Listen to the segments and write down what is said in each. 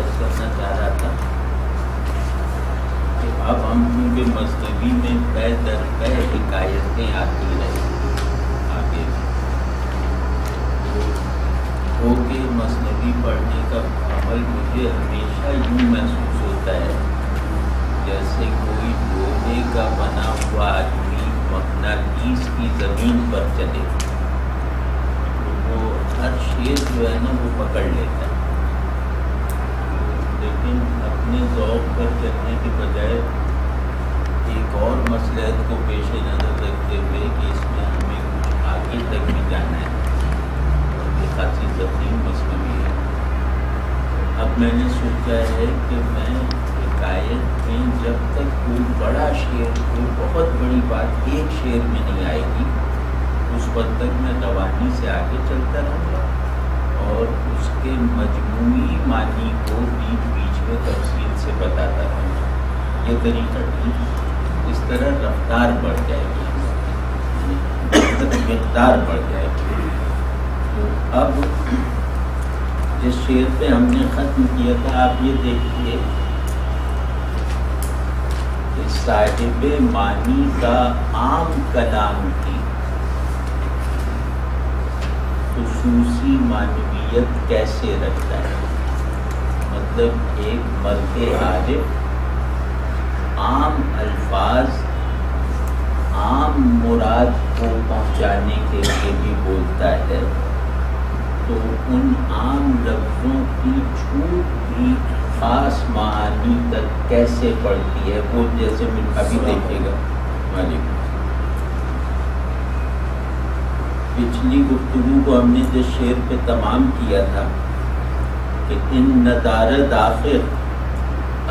عرض کرنا چاہ رہا تھا کہ اب ہم کیونکہ مثنوی میں پے در پے حکایتیں آتی رہی آگے ہو کے مثنوی پڑھنے کا عمل مجھے ہمیشہ یوں محسوس ہوتا ہے جیسے کوئی لوہے کا بنا ہوا آدمی مقناطیس کی زمین پر چلے تو وہ ہر شیر جو ہے نا وہ پکڑ لیتا ہے، لیکن اپنے ذوق پر چلنے کے بجائے ایک اور مصلحت کو پیش نظر رکھتے ہوئے کہ اس میں ہمیں کچھ آگے تک بھی جانا ہے اور یہ خاصی تفصیل مثنوی ہے۔ اب میں نے سوچا ہے کہ میں حکایت میں جب تک کوئی بڑا شعر، کوئی بہت بڑی بات ایک شعر میں نہیں آئے گی اس وقت تک میں روانی سے آگے چلتا رہوں گا اور اس کے مجموعی معنی کو بیچ بیچ میں تفصیل سے بتاتا رہوں گا۔ یہ طریقہ ٹھیک، اس طرح رفتار بڑھ جائے گی، مقدار بڑھ جائے گی۔ تو اب جس شعر پہ ہم نے ختم کیا تھا آپ یہ دیکھیے کہ صاحب معنی کا عام کلام کی خصوصی معنویت کیسے رکھتا ہے، مطلب ایک مرد عارف عام الفاظ عام مراد کو پہنچانے کے لیے بھی بولتا ہے تو ان عام لفظوں کی چھوٹ بھی خاص معانی تک کیسے پڑتی ہے، وہ جیسے ابھی دیکھے گا۔ وعلیکم پچھلی گفتگو کو ہم نے جس شعر پہ تمام کیا تھا کہ ان ندارت آخر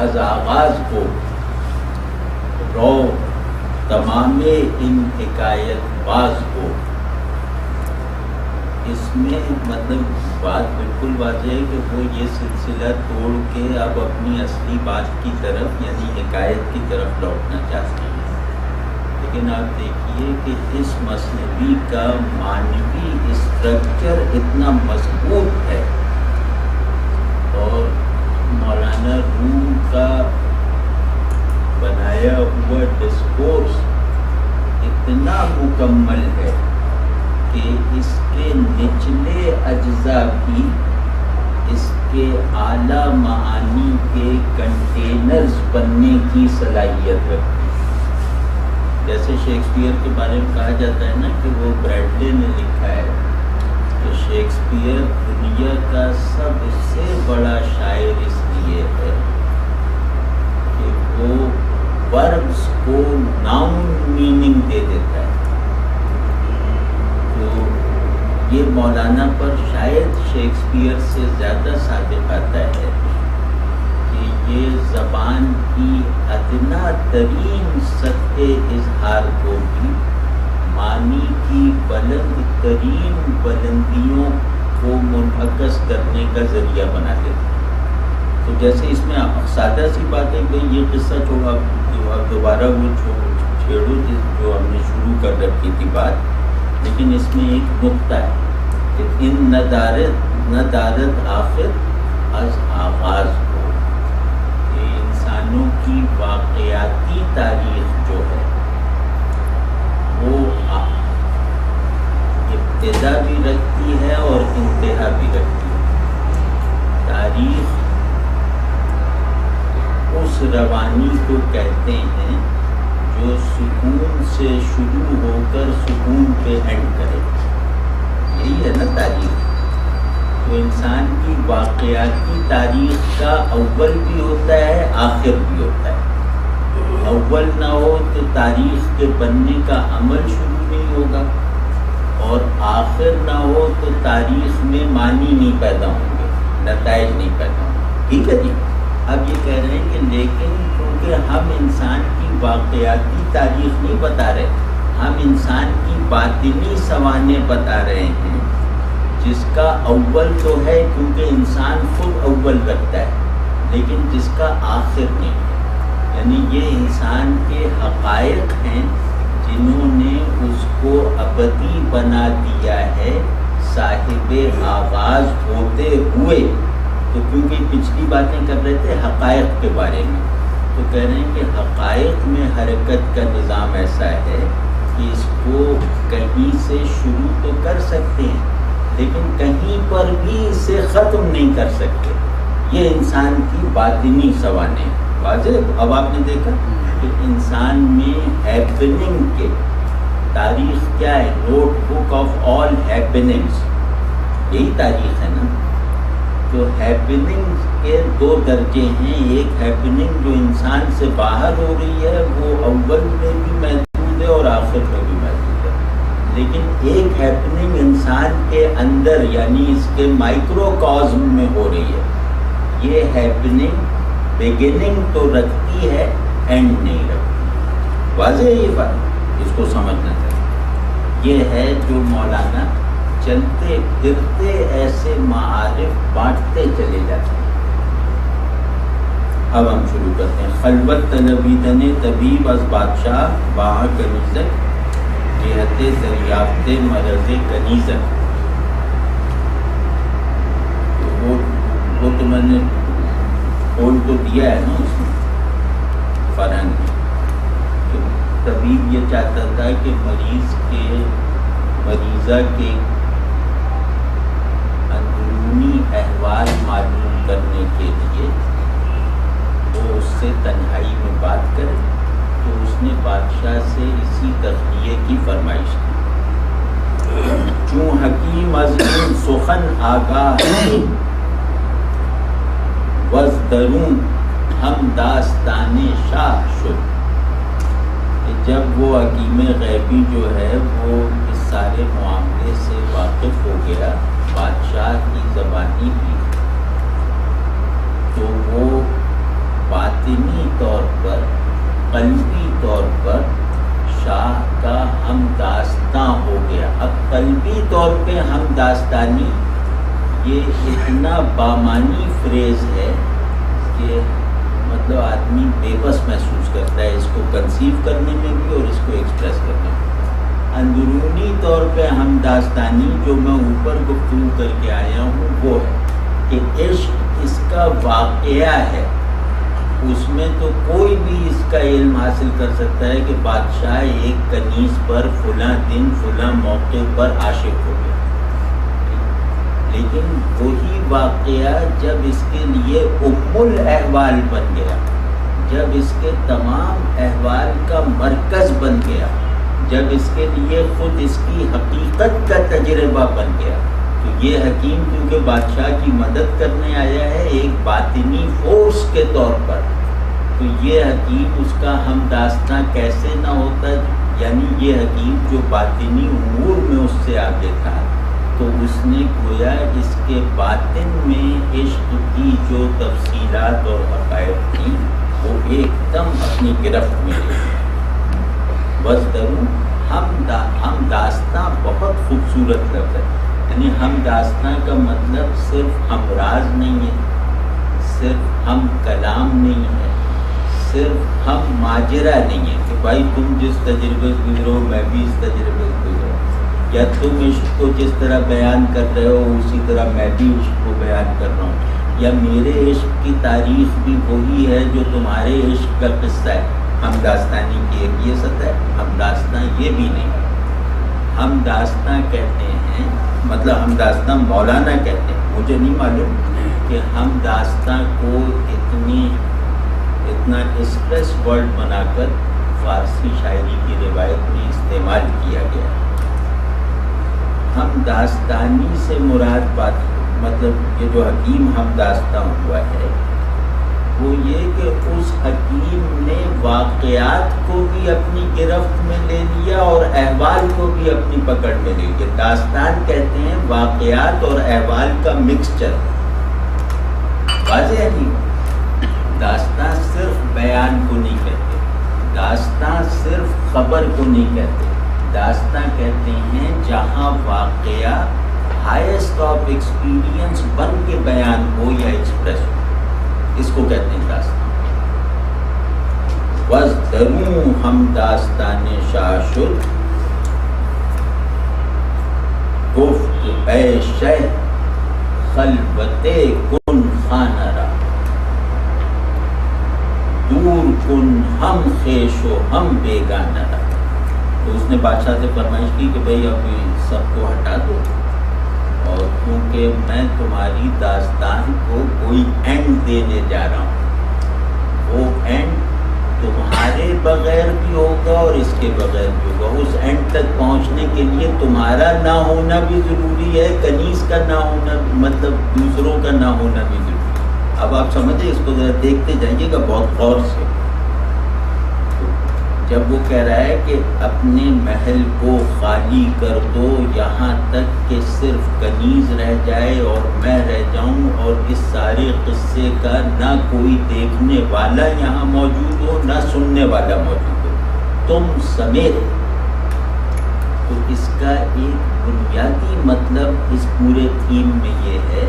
از آغاز کو رو تمام ان حکایت باز کو، اس میں مطلب بات بالکل واضح ہے کہ وہ یہ سلسلہ توڑ کے اب اپنی اصلی بات کی طرف یعنی حکایت کی طرف لوٹنا چاہتے ہیں، لیکن آپ دیکھیے کہ اس مثنوی کا معنوی اسٹرکچر اتنا مضبوط ہے اور مولانا روم کا بنایا ہوا ڈسکورس اتنا مکمل ہے کہ اس کے نچلے اجزاء بھی اس کے اعلیٰ معانی کے کنٹینرز بننے کی صلاحیت رکھتی ہے۔ جیسے شیکسپیئر کے بارے میں کہا جاتا ہے نا کہ وہ بریڈلے نے لکھا ہے کہ شیکسپیئر دنیا کا سب سے بڑا شاعر اس لیے ہے کہ وہ وربز کو ناؤن میننگ دے دیتا ہے۔ تو یہ مولانا پر شاید شیکسپیئر سے زیادہ صادق آتا ہے کہ یہ زبان کی ادنا ترین سطح اظہار کو بھی معنی کی بلند ترین بلندیوں کو منعکس کرنے کا ذریعہ بنا دیتا ہے۔ تو جیسے اس میں سادہ سی بات ہے کہ یہ قصہ چھوڑا دوبارہ وہ چھیڑو جو ہم نے شروع کر رکھی تھی بات، لیکن اس میں ایک نقطہ ہے کہ ان ندارت آخر از آغاز کو، کہ انسانوں کی واقعاتی تاریخ جو ہے وہ ابتدا بھی رکھتی ہے اور انتہا بھی رکھتی ہے۔ تاریخ اس روانی کو کہتے ہیں جو سکون سے شروع ہو کر سکون پہ اینڈ کرے، یہی ہے نا تاریخ۔ تو انسان کی واقعاتی تاریخ کا اول بھی ہوتا ہے آخر بھی ہوتا ہے۔ اول نہ ہو تو تاریخ کے بننے کا عمل شروع نہیں ہوگا اور آخر نہ ہو تو تاریخ میں معنی نہیں پیدا ہوں گے، نتائج نہیں پیدا ہوں گے۔ ٹھیک ہے جی۔ اب یہ کہہ رہے ہیں کہ لیکن کیونکہ ہم انسان کی واقعاتی تاریخ نہیں بتا رہے، ہم انسان کی باطنی سوانح بتا رہے ہیں جس کا اول تو ہے کیونکہ انسان خود اول رکھتا ہے لیکن جس کا آخر نہیں ہے، یعنی یہ انسان کے حقائق ہیں جنہوں نے اس کو ابدی بنا دیا ہے صاحب آغاز ہوتے ہوئے تو کیونکہ پچھلی باتیں کر رہے تھے حقائق کے بارے میں، تو کہہ رہے ہیں کہ حقائق میں حرکت کا نظام ایسا ہے کہ اس کو کہیں سے شروع تو کر سکتے ہیں لیکن کہیں پر بھی اسے ختم نہیں کر سکتے. یہ انسان کی باطنی سوانح واضح. اب آپ نے دیکھا کہ انسان میں ہیپننگ کے تاریخ کیا ہے، note book of all happenings, یہی تاریخ ہے نا. تو ہیپننگ کے دو درجے ہیں، ایک ہیپننگ جو انسان سے باہر ہو رہی ہے وہ اول میں بھی محدود ہے اور آخر میں بھی محدود ہے، لیکن ایک ہیپننگ انسان کے اندر یعنی اس کے مائکرو کازم میں ہو رہی ہے. یہ ہیپننگ بگننگ تو رکھتی ہے، اینڈ نہیں رکھتی. واضح ہے یہ بات، اس کو سمجھنا چاہیے. یہ ہے جو مولانا چلتے پھرتے ایسے معارف بانٹتے چلے جاتے ہیں. اب ہم شروع کرتے ہیں. خلوت طلبیدن طبیب از بادشاہ باہ کنیزک جہت دریافت مرض کنیزک. وہ تو میں نے کھول تو دیا ہے نا اس میں فرہنگ. طبیب یہ چاہتا تھا کہ مریضہ کے اندرونی احوال معلوم کرنے کے لیے وہ اس سے تنہائی میں بات کرے، تو اس نے بادشاہ سے اسی تخلیے کی فرمائش کی. چون حکیم از این سخن آگاہ وز درون ہم داستان شاہ شد. جب وہ حکیم غیبی جو ہے وہ اس سارے معاملے سے واقف ہو گیا بادشاہ کی زبانی بھی، تو وہ باطنی طور پر قلبی طور پر شاہ کا ہم داستاں ہو گیا. اب قلبی طور پہ ہم داستانی یہ اتنا بامانی فریز ہے کہ مطلب آدمی بے بس محسوس کرتا ہے اس کو کنسیو کرنے میں بھی اور اس کو ایکسپریس کرنے میں. اندرونی طور پہ ہم داستانی جو میں اوپر گفتگو کر کے آیا ہوں وہ ہے کہ عشق اس کا واقعہ ہے. اس میں تو کوئی بھی اس کا علم حاصل کر سکتا ہے کہ بادشاہ ایک کنیز پر فلاں دن فلاں موقع پر عاشق ہو گیا، لیکن وہی واقعہ جب اس کے لیے ام الاحوال بن گیا، جب اس کے تمام احوال کا مرکز بن گیا، جب اس کے لیے خود اس کی حقیقت کا تجربہ بن گیا، تو یہ حکیم کیونکہ بادشاہ کی مدد کرنے آیا ہے ایک باطنی فورس کے طور پر، تو یہ حکیم اس کا ہم داستاں کیسے نہ ہوتا. یعنی یہ حکیم جو باطنی امور میں اس سے آگے تھا، تو اس نے گویا اس کے باطن میں عشق کی جو تفصیلات اور حقائق تھیں وہ ایک دم اپنی گرفت میں لے. بس دروں ہم داستاں بہت خوبصورت لفظ ہے. یعنی ہم داستاں کا مطلب صرف ہمراز نہیں ہے، صرف ہم کلام نہیں ہے، صرف ہم ماجرا نہیں ہے کہ بھائی تم جس تجربے سے گزرو میں بھی اس تجربے سے گزروں، یا تم عشق کو جس طرح بیان کر رہے ہو اسی طرح میں بھی عشق کو بیان کر رہا ہوں، یا میرے عشق کی تاریخ بھی وہی ہے جو تمہارے عشق کا قصہ ہے. ہم داستانی کی ایک یہ سطح ہے. ہم داستاں یہ بھی نہیں. ہم داستاں کہتے ہیں مطلب ہم داستاں مولانا کہتے ہیں. مجھے نہیں معلوم کہ ہم داستاں کو اتنا ایکسپریس ورڈ بنا کر فارسی شاعری کی روایت میں استعمال کیا گیا. ہم داستانی سے مراد بات مطلب یہ جو حکیم ہم داستاں ہوا ہے وہ یہ کہ اس حکیم نے واقعات کو بھی اپنی گرفت میں لے لیا اور احوال کو بھی اپنی پکڑ میں لے لیا. داستان کہتے ہیں واقعات اور احوال کا مکسچر. واضح نہیں. داستان صرف بیان کو نہیں کہتے، داستان صرف خبر کو نہیں کہتے. داستان کہتے ہیں جہاں واقعہ ہائیسٹ آف ایکسپیرینس بن کے بیان ہو یا ایکسپریس ہو، اس کو کہتے ہیں داستان. وز دروں ہم داستان شاہ شد گفت اے شہ خلوت کن خانہ را، دور کن ہم خیش و ہم بیگانہ را۔ تو اس نے بادشاہ سے فرمائش کی کہ بھئی اب سب کو ہٹا دو، اور کیونکہ میں تمہاری داستان کو کوئی اینڈ دینے جا رہا ہوں، وہ اینڈ تمہارے بغیر بھی ہوگا اور اس کے بغیر بھی ہوگا۔ اس اینڈ تک پہنچنے کے لیے تمہارا نہ ہونا بھی ضروری ہے، کنیز کا نہ ہونا، مطلب دوسروں کا نہ ہونا بھی ضروری ہے۔ اب آپ سمجھیں، اس کو ذرا دیکھتے جائیے گا بہت غور سے۔ جب وہ کہہ رہا ہے کہ اپنے محل کو خالی کر دو یہاں تک کہ صرف کنیز رہ جائے اور میں رہ جاؤں، اور اس سارے قصے کا نہ کوئی دیکھنے والا یہاں موجود ہو نہ سننے والا موجود ہو، تم سمیت۔ تو اس کا ایک بنیادی مطلب اس پورے تھیم میں یہ ہے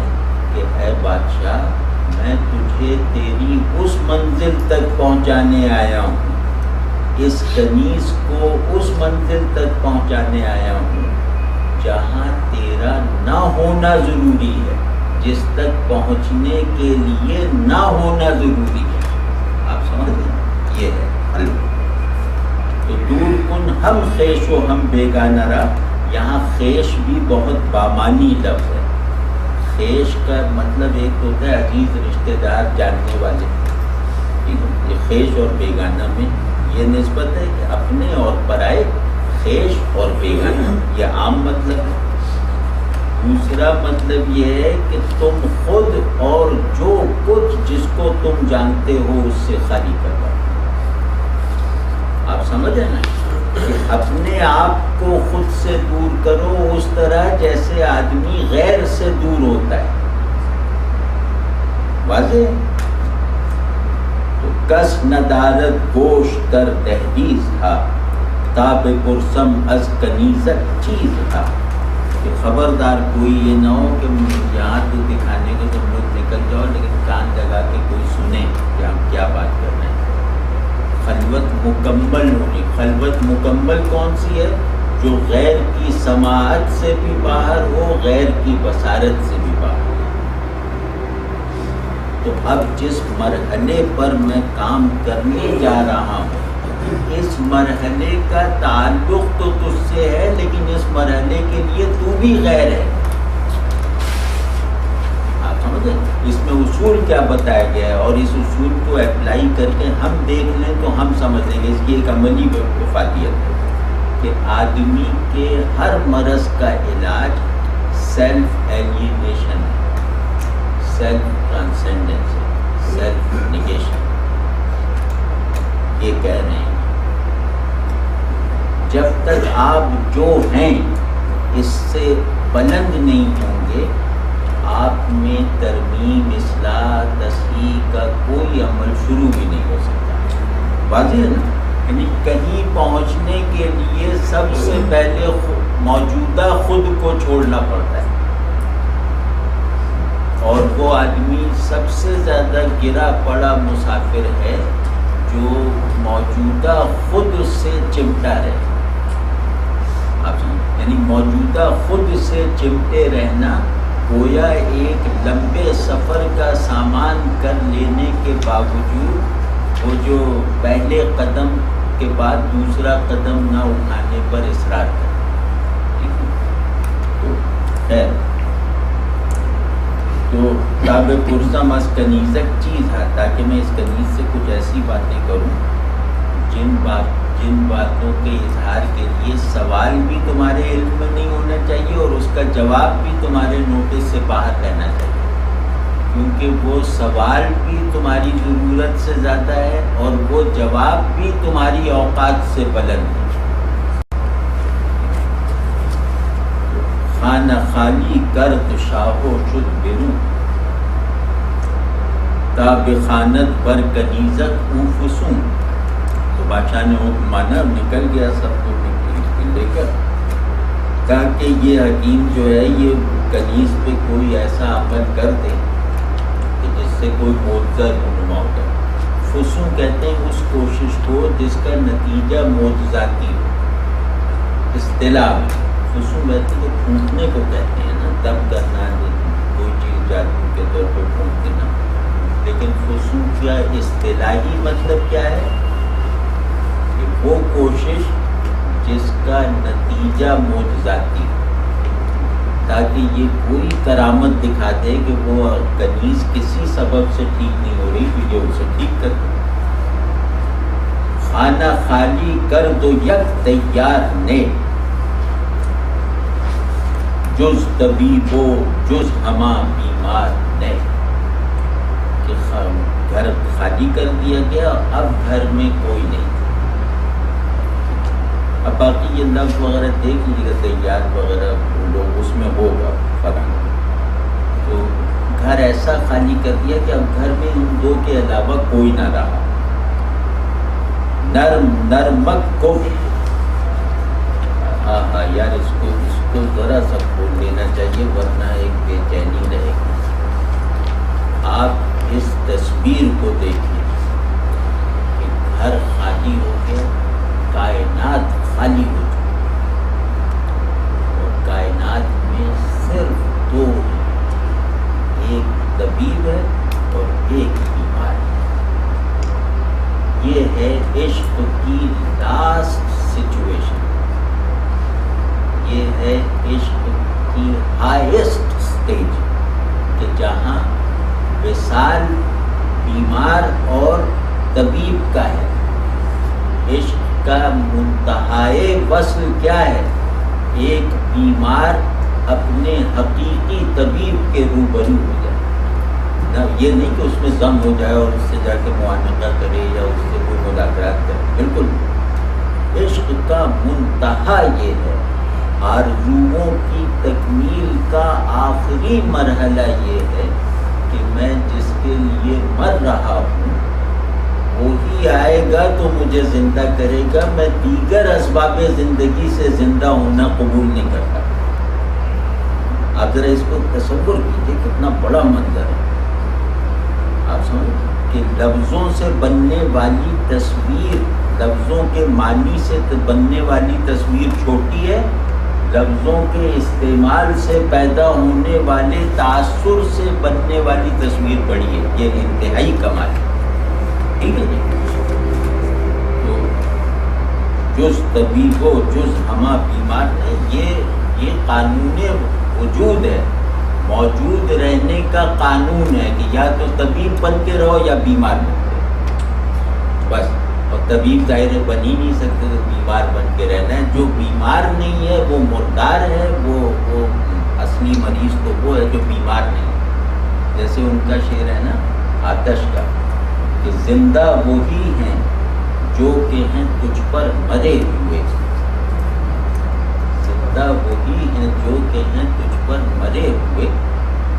کہ اے بادشاہ، میں تجھے تیری اس منزل تک پہنچانے آیا ہوں، اس کنیز کو اس منزل تک پہنچانے آیا ہوں جہاں تیرا نہ ہونا ضروری ہے، جس تک پہنچنے کے لیے نہ ہونا ضروری ہے۔ آپ سمجھ گئے؟ یہ ہے حل۔ تو دور کن ہم خیش و ہم بیگانہ را، یہاں خیش بھی بہت بامانی لفظ ہے۔ خیش کا مطلب ایک ہوتا ہے عزیز رشتہ دار، جاننے والے۔ یہ خیش اور بیگانہ میں یہ نسبت ہے کہ اپنے اور پرائے، خیش اور بیگانہ، یہ عام مطلب ہے۔ دوسرا مطلب یہ ہے کہ تم خود اور جو کچھ جس کو تم جانتے ہو اس سے خالی کروا۔ آپ سمجھیں نا کہ اپنے آپ کو خود سے دور کرو، اس طرح جیسے آدمی غیر سے دور ہوتا ہے۔ واضح؟ کس ندارت گوش در دہلیز تھا، تاب پرسم از کنیزک چیز تھا۔ کہ خبردار کوئی یہ نہ ہو کہ یہاں تو دکھانے کو تم لوگ نکل جاؤ لیکن کان لگا کے کوئی سنے کہ ہم کیا بات کر رہے ہیں۔ خلوت مکمل ہونی۔ خلوت مکمل کون سی ہے؟ جو غیر کی سماعت سے بھی باہر ہو، غیر کی بصارت سے بھی باہر ہو۔ تو اب جس مرحلے پر میں کام کرنے جا رہا ہوں، اس مرحلے کا تعلق تو تجھ سے ہے، لیکن اس مرحلے کے لیے تو بھی غیر ہے۔ آپ سمجھیں اس میں اصول کیا بتایا گیا ہے، اور اس اصول کو اپلائی کر کے ہم دیکھ لیں تو ہم سمجھ لیں گے۔ اس کی ایک عملی افادیت ہے کہ آدمی کے ہر مرض کا علاج سیلف ایلینیشن ہے، سیلف ٹرانسینڈنس، سیلف نیگیشن۔ یہ کہہ رہے ہیں جب تک آپ جو ہیں اس سے بلند نہیں ہوں گے، آپ میں ترمیم، اصلاح، تصحیح کا کوئی عمل شروع بھی نہیں ہو سکتا۔ واضح ہے نا؟ یعنی کہیں پہنچنے کے لیے سب سے پہلے موجودہ خود کو چھوڑنا پڑتا ہے، اور وہ آدمی سب سے زیادہ گرا پڑا مسافر ہے جو موجودہ خود سے چمٹا رہے۔ یعنی موجودہ خود سے چمٹے رہنا گویا ایک لمبے سفر کا سامان کر لینے کے باوجود وہ جو پہلے قدم کے بعد دوسرا قدم نہ اٹھانے پر اصرار کرے۔ تو خیر، تو تاب پرسم از کنیزک چیز ہے، تاکہ میں اس کنیز سے کچھ ایسی باتیں کروں جن باتوں کے اظہار کے لیے سوال بھی تمہارے علم میں نہیں ہونا چاہیے اور اس کا جواب بھی تمہارے نوٹس سے باہر رہنا چاہیے، کیونکہ وہ سوال بھی تمہاری ضرورت سے زیادہ ہے اور وہ جواب بھی تمہاری اوقات سے بلند ہے۔ خانہ خالی کرد شاہو شد برو، تاب خانت بر کنیزک اوفسوں۔ تو بادشاہ نے حکم مانا، نکل گیا سب کو لے کر۔ کہا کہ یہ حکیم جو ہے یہ کنیز پہ کوئی ایسا عمل کر دے کہ جس سے کوئی معجزہ رونما ہو جائے۔ فسوں کہتے ہیں اس کوشش کو جس کا نتیجہ معجزاتی ہو۔ اصطلاح فسوں کہتے ہیں پھونکنے کو کہتے ہیں نا، دم کرنا، کوئی چیز جادو کے موٹے طور پہ پھونک دینا. لیکن خصوصیہ اصطلاحی مطلب کیا ہے کہ وہ کوشش جس کا نتیجہ معجزاتی ہو، تاکہ یہ کوئی کرامت دکھا دے کہ وہ کنیز کسی سبب سے ٹھیک نہیں ہو رہی تو یہ اسے ٹھیک کر دے. خانہ خالی کر دو یک تیار نے، جز طبیب و جز ہما بیمار نے. کہ گھر خالی کر دیا گیا، اب گھر میں کوئی نہیں. اب باقی یہ لفظ وغیرہ دیکھ لیجیے گا، تیار وغیرہ لوگ اس میں ہوگا فرق. تو گھر ایسا خالی کر دیا کہ اب گھر میں ان دو کے علاوہ کوئی نہ رہا. نرمک کو ہاں یار اس کو ذرا سا کھول لینا چاہیے ورنہ ایک بے چینی رہے گی. آپ اس تصویر کو دیکھیے کہ گھر خالی ہو گیا، کائنات خالی ہو چکی اور کائنات میں صرف دو ہیں، ایک طبیب ہے اور ایک بیمار ہے. یہ ہے عشق کی لاسٹ سچویشن، یہ ہے عشق کی ہائیسٹ سٹیج کہ جہاں وصال بیمار اور طبیب کا ہے. عشق کا منتہائے وصل کیا ہے؟ ایک بیمار اپنے حقیقی طبیب کے روبرو ہو جائے. نہ یہ نہیں کہ اس میں ضم ہو جائے اور اس سے جا کے معانقہ کرے یا اس سے کوئی مذاکرات کرے، بالکل. عشق کا منتہا یہ ہے، آرزوؤں کی تکمیل کا آخری مرحلہ یہ ہے کہ میں جس کے لیے مر رہا ہوں وہی آئے گا تو مجھے زندہ کرے گا. میں دیگر اسباب زندگی سے زندہ ہونا قبول نہیں کرتا. آپ ذرا اس کو تصور کیجیے، کتنا بڑا منظر ہے. آپ سمجھ کہ لفظوں سے بننے والی تصویر، لفظوں کے معنی سے بننے والی تصویر چھوٹی ہے، لفظوں کے استعمال سے پیدا ہونے والے تاثر سے بننے والی تصویر بڑی ہے. یہ انتہائی کمال ہے. ٹھیک ہے جی. تو جز طبیب و جز ہما بیمار نہیں، یہ قانون وجود ہے، موجود رہنے کا قانون ہے کہ یا تو طبیب بن کے رہو یا بیمار بن کے رہو بس. اور طبیب ظاہر بن ہی نہیں سکتے تو بیمار بن کے رہنا ہے. جو بیمار نہیں ہے وہ مردار ہے، وہ اصلی مریض تو وہ ہے جو بیمار نہیں ہے. جیسے ان کا شعر ہے نا آتش کا کہ زندہ وہی ہیں جو کہ ہیں تجھ پر مرے ہوئے. زندہ وہی ہیں جو کہ ہیں تجھ پر مرے ہوئے،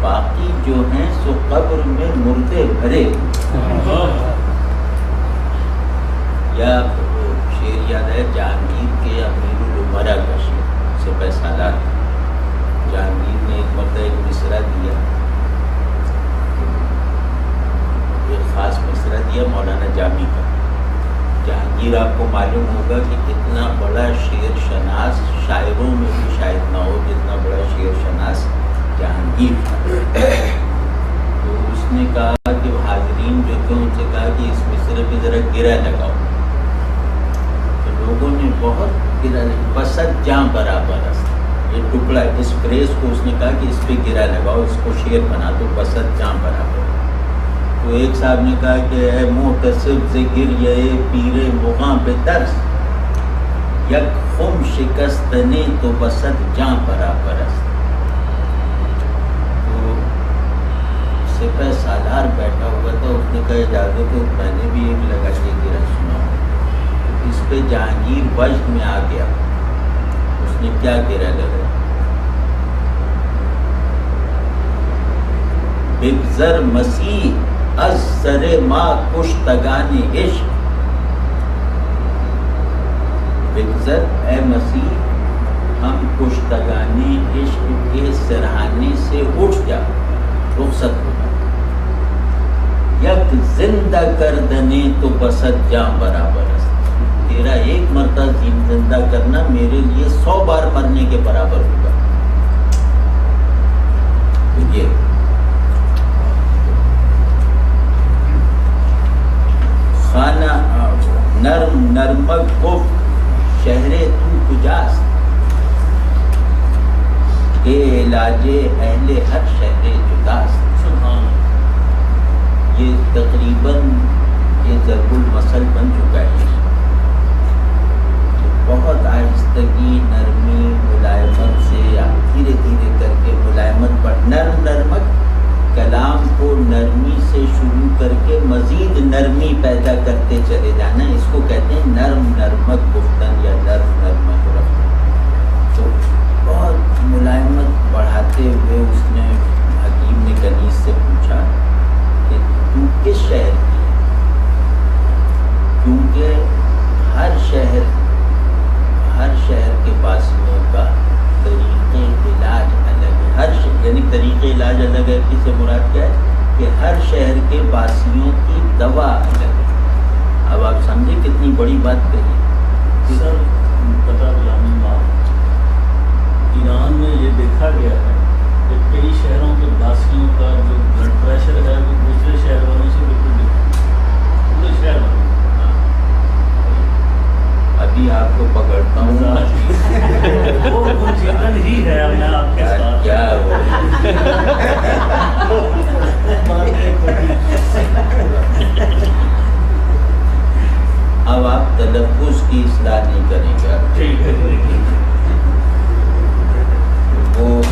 باقی جو ہیں سو قبر میں مردے بھرے ہوئے. یا شعر یاد ہے جہانگیر کے امیر العمرا کا شعر، سپہ سالار. جہانگیر نے ایک مرتبہ ایک مصرع دیا، ایک خاص مصرع دیا مولانا جامی کا. جہانگیر آپ کو معلوم ہوگا کہ اتنا بڑا شعر شناس شاعروں میں بھی شاید نہ ہو جتنا بڑا شعر شناس جہانگیر تھا. تو اس نے کہا کہ حاضرین جو تھے ان سے کہا کہ اس مصرع پہ ذرا گرہ لگاؤ. تو لوگوں نے بہت گرہ لگا، بسط جاں برابر است. یہ ٹکڑا اس فریز کو اس نے کہا کہ اس پہ گرہ لگاؤ، اس کو شعر بنا دو، بسط جاں برابر. تو ایک صاحب نے کہا کہ اے محتسب سے گر یہ پیر مغاں پہ ترس، یک خم شکستنے تو بسط جاں برابر است. تو سپہ سالار بیٹھا ہوا تھا، اس نے کہا اجازت ہے میں نے بھی ایک لگا کے گرہ سنا. اس پہ جہانگیر وجد میں آ گیا. اس نے کیا گرہ لگا؟ بگذر مسیح از سر ما کشتگان عشق. بگذر اے مسیح ہم کشتگان عشق کے سرہانے سے اٹھ جا، رخصت ہو جا. یک زندہ کردنے تو بسط جاں برابر است. تیرا ایک مرتبہ زندہ کرنا میرے لیے 100 بار مرنے کے برابر ہوگا. یہ نرمک گفت شہر تو کجاست، کہ علاج اہل ہر شہر جداست۔ یہ تقریباً یہ ضرب المثل بن چکا ہے، بہت آہستگی، نرمی، ملائمت سے آپ دھیرے دھیرے کر کے ملائمت پر نرمک کلام کو نرمی سے شروع کر کے مزید نرمی پیدا کرتے چلے جانا، اس کو کہتے ہیں نرمک گفتن یا نرمک رفتن۔ تو بہت ملائمت بڑھاتے ہوئے اس نے حکیم نے کنیز سے پوچھا کہ تو کس شہر کی ہے، کیونکہ ہر شہر کے باسیوں کا طریقے علاج الگ ہے، یعنی طریقے علاج الگ ہے، کس سے مراد کیا ہے کہ ہر شہر کے باسیوں کی دوا الگ ہے۔ اب آپ سمجھے کتنی بڑی بات کہی سر، پتہ غلامی بات ایران میں یہ دیکھا گیا ہے کہ کئی شہروں کے باسیوں کا جو بلڈ پریشر ہے وہ دوسرے شہر والوں سے بالکل ڈفرینٹ، پورے شہر والوں۔ ابھی آپ کو پکڑتا ہوں وہ چکن ہی ہے، میں آپ کے ساتھ کیا اب آپ تلفظ کی اصلاح نہیں کریں گے، ٹھیک ہے۔ وہ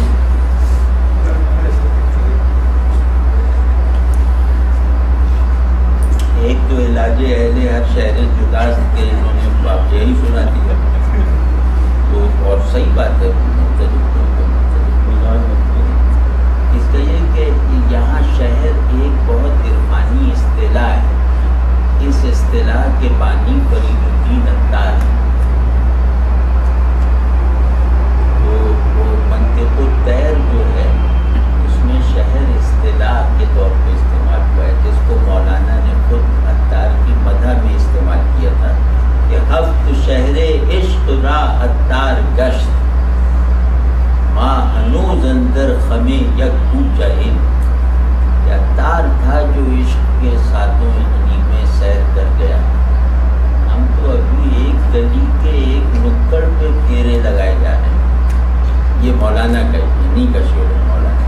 ایک تو علاج اہل ہر شہر جداست کے انہوں نے باب یہی سنا دیا، تو اور صحیح بات ہے، اس کا یہ کہ یہاں شہر ایک بہت عرفانی اصطلاح ہے، اس اصطلاح کے بانی فرید الدین عطار ہے، تو وہ منطق الطیر جو ہے اس میں شہر اصطلاح کے طور پہ استعمال ہوا ہے، جس کو مولانا نے خود عطار کی مدح میں استعمال کیا تھا کہ ہفت شہر عشق را عطار گشت، ماں ہنوز اندر خمے یک کو جہل، کہ عطار تھا جو عشق کے ساتوں اتنی میں سیر کر گیا، ہم تو ابھی ایک گلی کے ایک نکڑ پہ پھیرے لگائے جا رہے ہیں۔ یہ مولانا کا نہیں کا شعر ہے مولانا۔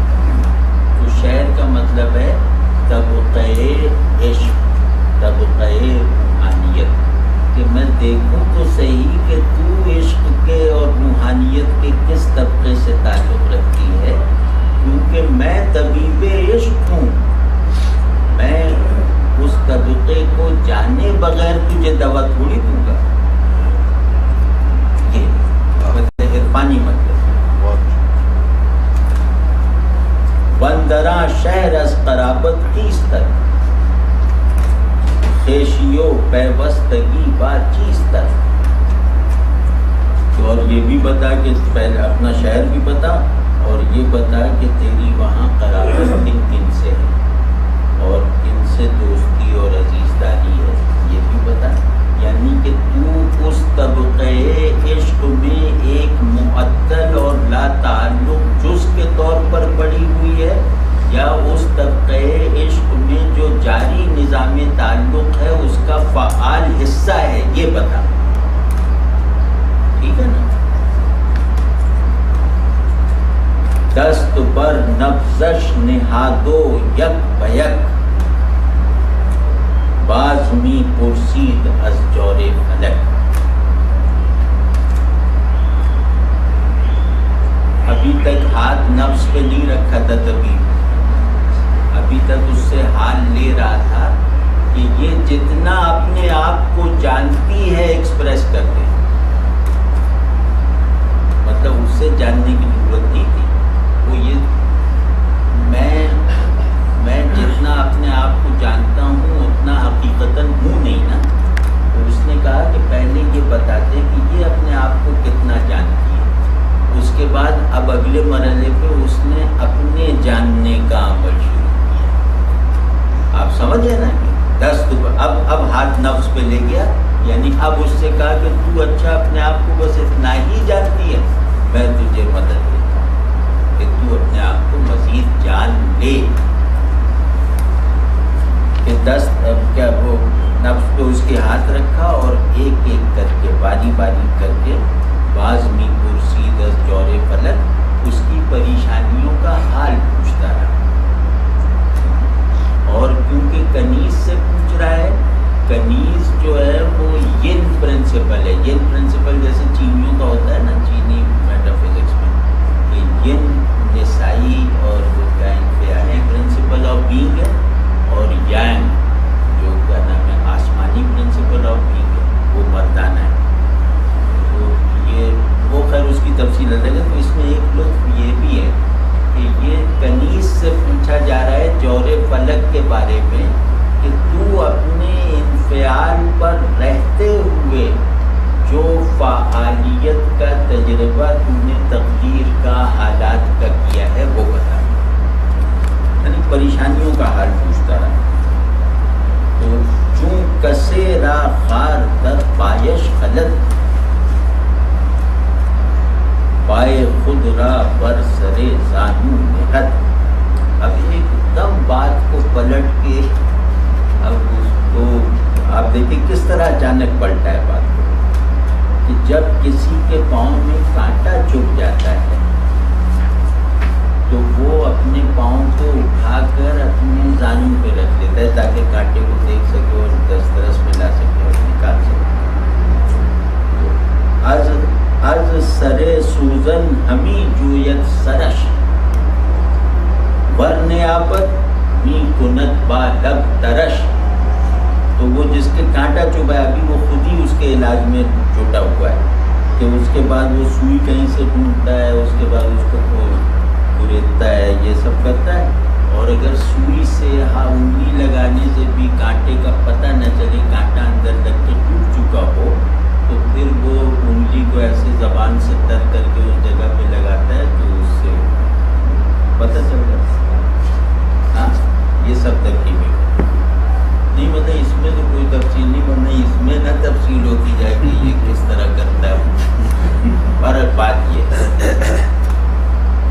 تو شعر کا مطلب ہے طبقہ عشق، طبقہ روحانیت، کہ میں دیکھوں تو صحیح کہ تو عشق کے اور روحانیت کے کس طبقے سے تعلق رکھتی ہے، کیونکہ میں طبیب عشق ہوں، میں اس طبقے کو جانے بغیر تجھے دوا تھوڑی دوں گا۔ یہ عرفانی مطلب بندراں شہر از قرابت کیستر، خیشیو پیوستگی با چیستر، اور یہ بھی بتا کہ پہلے اپنا شہر بھی بتا، اور یہ بتا کہ تیری وہاں قرابت کن کن سے ہے اور کن سے دوستی اور عزیزداری ہے، یہ بھی بتا۔ یعنی کہ تو اس طبقہ عشق میں ایک معطل اور لا تعلق جز کے طور پر پڑی ہوئی ہے، یا اس طبقہ عشق میں جو جاری نظام تعلق ہے اس کا فعال حصہ ہے، یہ بتا، ٹھیک ہے نا۔ دست بر نبزش نہادو یک بیک، باز می پرسید از جور فلک، ابھی تک ہاتھ نفس پہ نہیں رکھا تھا، ابھی تک اس سے حال لے رہا تھا کہ یہ جتنا اپنے آپ کو جانتی ہے ایکسپریس کر دے، مطلب اس سے جاننے کی ضرورت نہیں تھی، وہ یہ میں جتنا اپنے آپ کو جانتا ہوں اتنا حقیقتاً ہوں نہیں نا۔ تو اس نے کہا کہ پہلے یہ بتا دے کہ یہ اپنے آپ کو کتنا جانتی ہے، اس کے بعد اب اگلے مرحلے پہ اس نے اپنے جاننے کا عمل شروع کیا۔ آپ سمجھے نا کہ دست اب ہاتھ نفس پہ لے گیا، یعنی اب اس سے کہا کہ تو اچھا اپنے آپ کو بس اتنا ہی جانتی ہے، میں تجھے مدد دیتا ہوں کہ تو اپنے آپ کو مزید جان لے، کہ دست کیا وہ نفس پہ اس کے ہاتھ رکھا اور ایک ایک کر کے باری باری کر کے بعض می کرسی دس جور فلک اس کی پریشانیوں کا حال پوچھتا رہا. اور کیونکہ کنیز سے پوچھ رہا ہے، کنیز جو ہے وہ ین پرنسپل ہے. ین پرنسپل جیسے چینیوں کا ہوتا ہے نا، چینی میٹا فزکس میں کہ ین نسائی اور جو فیانی پرنسپل آف بینگ ہے، اور یانگ جو کیا نام ہے آسمانی پرنسپل آف بینگ ہے، وہ مردانہ ہے. تو یہ وہ خیر اس کی تفصیل الگ ہے. تو اس میں ایک لطف یہ بھی ہے کہ یہ کنیز سے پوچھا جا رہا ہے جور فلک کے بارے میں کہ تو اپنے انفعال پر رہتے ہوئے جو فعالیت کا تجربہ تو نے تقدیر کا حالات کا کیا ہے وہ بتا. یعنی پریشانیوں کا حال پوچھتا ہے. تو چوں کسے را خار در پایش خلد، پائے خود را بر سرے زانو نہد. اب ایک دم بات کو پلٹ کے اب اس کو آپ دیکھیں کس طرح اچانک پلٹا ہے بات کو، کہ جب کسی کے پاؤں میں کانٹا چبھ جاتا ہے تو وہ اپنے پاؤں کو اٹھا کر اپنے زانوں پہ رکھ لیتا ہے تاکہ کانٹے کو دیکھ سکے اور دسترس میں لا سکے اور نکال سکے. از سرے سوزن ہمی جویت سرش، ور نیابت می کنت با لب ترش. تو وہ جس کے کانٹا چبھا ہے ابھی وہ خود ہی اس کے علاج میں جٹا ہوا ہے کہ اس کے بعد وہ سوئی کہیں سے ڈھونڈتا ہے، اس کے بعد اس کو گریدتا ہے، یہ سب کرتا ہے. اور اگر سوئی سے انگلی لگانے سے بھی کانٹے کا پتہ نہ چلے، کانٹا اندر تک کے ٹوٹ چکا ہو، تو پھر وہ انگلی کو ایسے زبان سے تر کر کے اس جگہ پہ لگاتا ہے تو اس سے پتہ چل جاتا ہے. ہاں یہ سب ترکیبیں نہیں، مطلب اس میں تو کوئی تفصیل نہیں، ورنہ اس میں نہ تفصیل ہوتی جائے کہ یہ کس طرح کرتا ہے. پر بات یہ ہے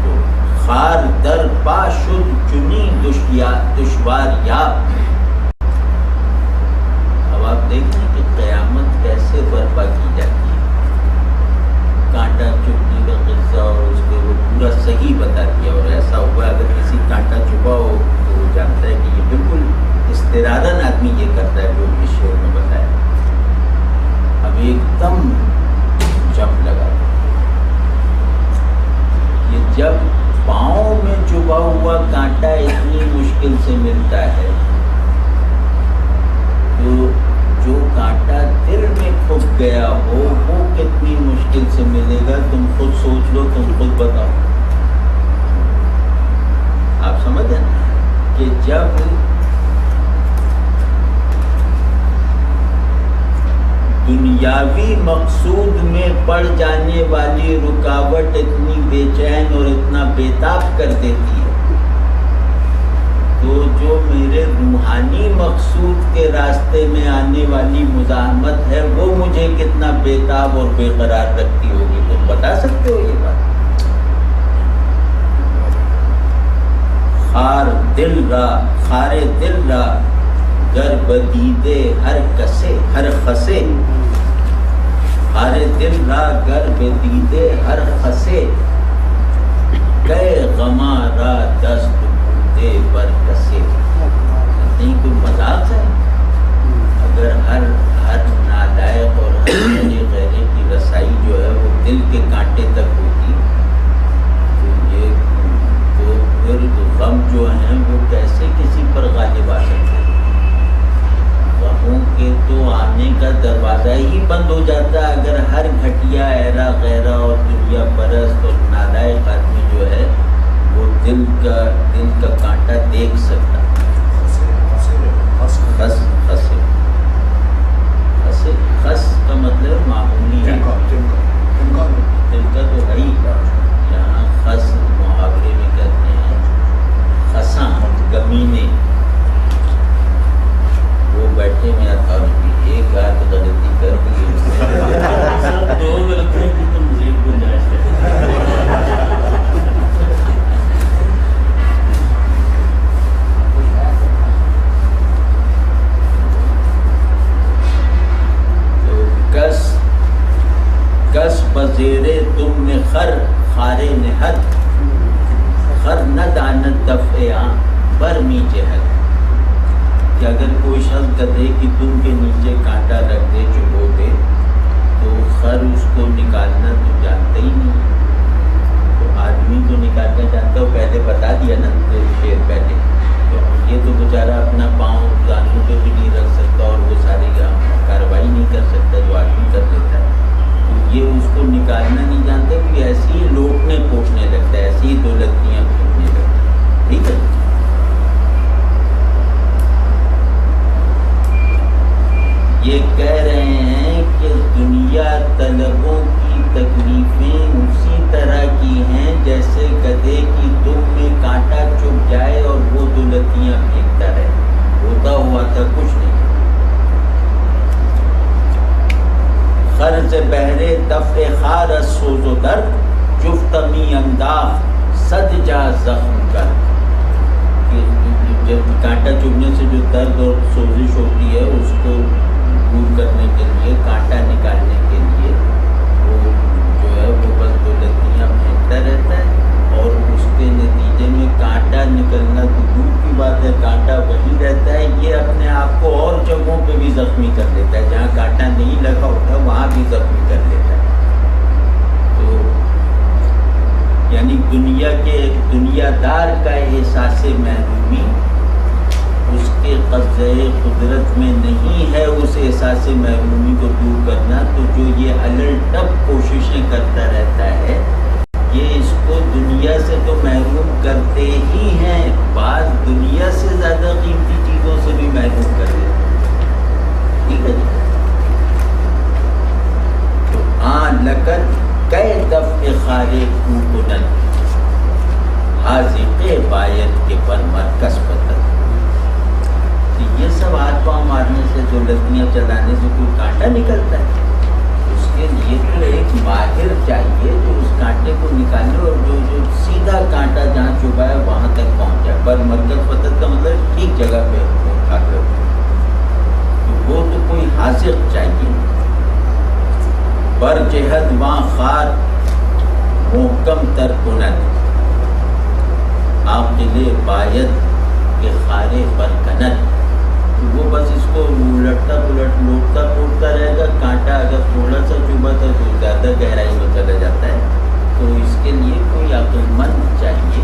تو خار در پا شد چنی دشوار یاب. اب آپ دیکھیں کہ قیامت کیسے برپا کی جاتی ہے. کانٹا چبھنے کا قصہ اور اس کو وہ پورا صحیح بتا دیا. اور ایسا ہوا اگر کسی کانٹا چبھا ہو تو وہ جانتا ہے کہ یہ بالکل استرادن آدمی یہ کرتا ہے جو اس شعر میں بتایا. اب ایک دم جمپ لگا. یہ جب پاؤں میں چبھا ہوا کانٹا اتنی مشکل سے ملتا ہے تو جو کانٹا دل میں پھنس گیا ہو وہ کتنی مشکل سے ملے گا. تم خود سوچ لو، تم خود بتاؤ. آپ سمجھیں کہ جب دنیاوی مقصود میں پڑ جانے والی رکاوٹ اتنی بے چین اور اتنا بےتاب کر دیتی ہے، تو جو میرے روحانی مقصود کے راستے میں آنے والی مزاحمت ہے وہ مجھے کتنا بےتاب اور بے قرار رکھتی ہوگی. تم بتا سکتے ہو یہ بات؟ خار دل را گر بدیدے ہر خسے، خار دل را گر بدیدے ہر خسے، کئے غما را دست بودے بر کسے. نہیں کوئی مذاق ہے؟ اگر ہر نالائق اور ہر غیرے کی رسائی جو ہے وہ دل کے کانٹے تک ہوتی تو پھر غم جو ہیں وہ کیسے کسی پر غالب آ سکتے ہیں. غموں کے تو آنے کا دروازہ ہی بند ہو جاتا ہے اگر ہر گھٹیا ایرا غیرہ اور دنیا پرست اور نالائق آدمی جو ہے وہ دل کا کانٹا دیکھ سکتا. خس کا مطلب معمولی ہے، دل کا تو ہے ہی. یہاں خس محاورے میں کہتے ہیں خساں کمینے. وہ بیٹھے میں اتھارٹی ایک ہاتھ غلطی کر دی دو غلطیوں کی تو مزید گنجائش ہے. خر خارے نہد خر نہ دانت دفعہ برمی جہد، کہ اگر کوئی شخص گدھے کی دم کے نیچے کانٹا رکھ دے چبو دے تو خر اس کو نکالنا تو جانتا ہی نہیں، تو آدمی تو نکالنا جانتا ہو، پہلے بتا دیا نا شیر پہلے، تو یہ تو بیچارہ اپنا پاؤں زانوں پہ بھی نہیں رکھ سکتا اور وہ ساری کارروائی نہیں کر سکتا جو آدمی کر لیتا ہے، تو یہ اس کو نکالنا نہیں جانتا کہ ایسے ہی لوٹنے پوٹنے لگتا ہے، ایسی ہی دولتیاں پھینکنے لگتا ہے، ٹھیک ہے۔ یہ کہہ رہے ہیں کہ دنیا طلبوں کی تکلیفیں اسی طرح کی ہیں جیسے گدھے کی دم میں کانٹا چبھ جائے اور وہ دولتیاں پھینکتا رہے، ہوتا ہوا تھا کچھ نہیں۔ خرز بہرے دفع خار از سوز و درد جفتمی انداخ صد جا زخم کر، جب کانٹا چبھنے سے جو درد اور سوزش ہوتی ہے اس کو دور کرنے کے لیے، کانٹا نکالنے کے لیے وہ جو ہے وہ بس دولتیاں پھینکتا رہتا ہے، اور اس کے نتیجے میں کانٹا نکلنا تو دور کی بات ہے، کانٹا وہی رہتا ہے، یہ اپنے آپ کو اور جگہوں پہ بھی زخمی کر لیتا ہے، جہاں کانٹا نہیں لگا ہوتا وہاں بھی زخمی کر لیتا ہے۔ تو یعنی دنیا دار کا احساس محرومی اس کے قبضۂ قدرت میں نہیں ہے، اس احساس محرومی کو دور کرنا، تو جو یہ الٹپ کوششیں کرتا رہتا ہے یہ اس کو دنیا سے تو محروم کرتے ہی ہیں، بعض دنیا سے زیادہ قیمتی چیزوں سے بھی محروم کر دیتے ہیں، ٹھیک ہے جی۔ تو لکت کئے دفع خارے کو کنن حاذق باید کے پر مرکز پتن، یہ سب ہاتھ پاؤں مارنے سے، دولتیاں چلانے سے کوئی کانٹا نکلتا ہے؟ اس کے لیے تو ایک ماہر چاہیے جو اس کانٹے کو نکالے اور جو سیدھا کانٹا جہاں چبھا ہے وہاں تک پہنچ جائے، پر مرکز پتن کا مطلب ٹھیک جگہ پہ اٹھا کر، تو وہ تو کوئی حاذق چاہیے۔ بر جہد وہاں خار محکم تر کند عاقل باید کے خارے پر کنن، وہ بس اس کو لٹتا پلٹتا رہے گا، کانٹا اگر تھوڑا سا چبھا تو زیادہ گہرائی میں چلا جاتا ہے، تو اس کے لیے کوئی عقل مند چاہیے